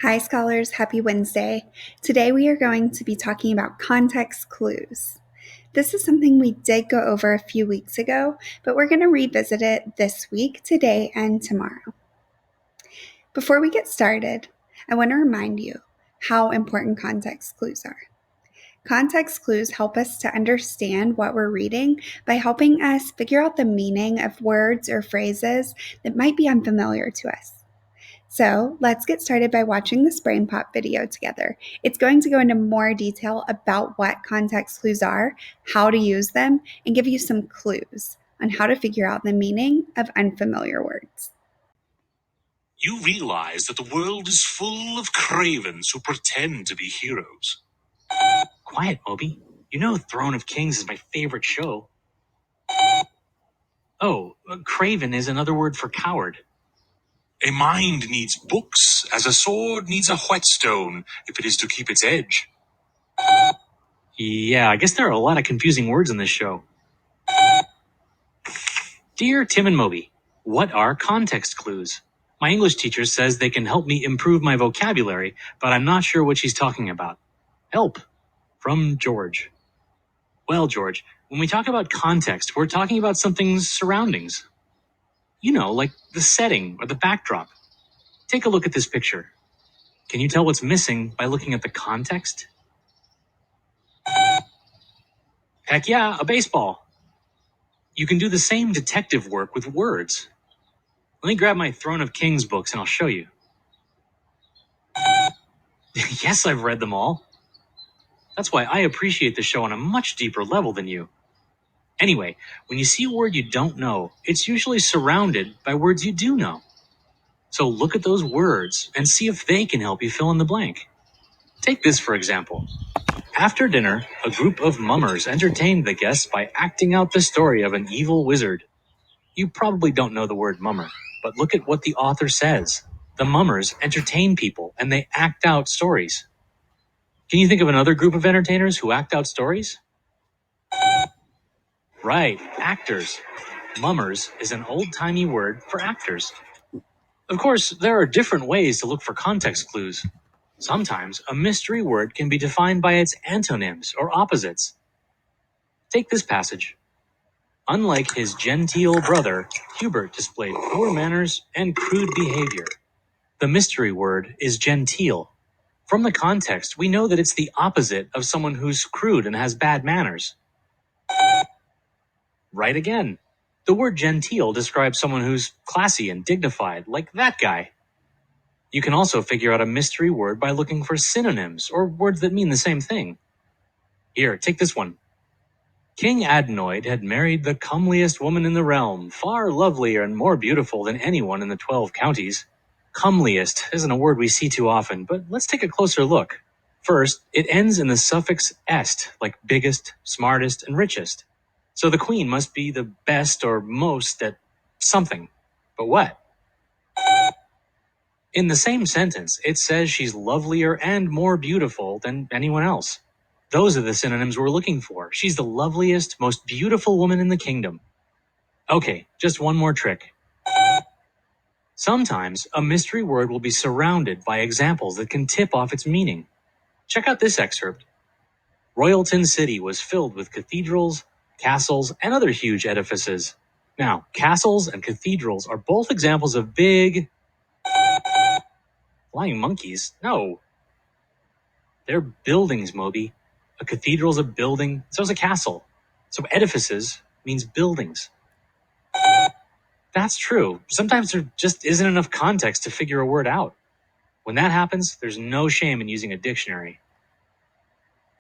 Hi, scholars. Happy Wednesday. Today we are going to be talking about context clues. This is something we did go over a few weeks ago, but we're going to revisit it this week, today, and tomorrow. Before we get started, I want to remind you how important context clues are. Context clues help us to understand what we're reading by helping us figure out the meaning of words or phrases that might be unfamiliar to us. So let's get started by watching this Brain Pop video together. It's going to go into more detail about what context clues are, how to use them, and give you some clues on how to figure out the meaning of unfamiliar words. You realize that the world is full of cravens who pretend to be heroes. Quiet, Moby. You know Throne of Kings is my favorite show. Oh, craven is another word for coward. A mind needs books as a sword needs a whetstone if it is to keep its edge. Yeah, I guess there are a lot of confusing words in this show. Dear Tim and Moby, what are context clues? My English teacher says they can help me improve my vocabulary, but I'm not sure what she's talking about. Help. From George. Well, George, when we talk about context, we're talking about something's surroundings. You know, like the setting or the backdrop. Take a look at this picture. Can you tell what's missing by looking at the context? Heck yeah, a baseball. You can do the same detective work with words. Let me grab my Throne of Kings books and I'll show you. Yes, I've read them all. That's why I appreciate the show on a much deeper level than you. Anyway, when you see a word you don't know, it's usually surrounded by words you do know. So look at those words and see if they can help you fill in the blank. Take this for example. After dinner, a group of mummers entertained the guests by acting out the story of an evil wizard. You probably don't know the word mummer, but look at what the author says. The mummers entertain people and they act out stories. Can you think of another group of entertainers who act out stories? Right, actors. Mummers is an old-timey word for actors. Of course, there are different ways to look for context clues. Sometimes a mystery word can be defined by its antonyms or opposites. Take this passage. Unlike his genteel brother, Hubert displayed poor manners and crude behavior. The mystery word is genteel. From the context, we know that it's the opposite of someone who's crude and has bad manners. Right again. The word genteel describes someone who's classy and dignified, like that guy. You can also figure out a mystery word by looking for synonyms or words that mean the same thing. Here, take this one. King Adenoid had married the comeliest woman in the realm, far lovelier and more beautiful than anyone in the 12 counties. Comeliest isn't a word we see too often, but let's take a closer look. First, it ends in the suffix est, like biggest, smartest, and richest. So the queen must be the best or most at something. But what? In the same sentence, it says she's lovelier and more beautiful than anyone else. Those are the synonyms we're looking for. She's the loveliest, most beautiful woman in the kingdom. Okay, just one more trick. Sometimes a mystery word will be surrounded by examples that can tip off its meaning. Check out this excerpt. Royalton City was filled with cathedrals, castles, and other huge edifices. Now, castles and cathedrals are both examples of big... Flying monkeys? No. They're buildings, Moby. A cathedral's a building, so is a castle. So edifices means buildings. That's true. Sometimes there just isn't enough context to figure a word out. When that happens, there's no shame in using a dictionary.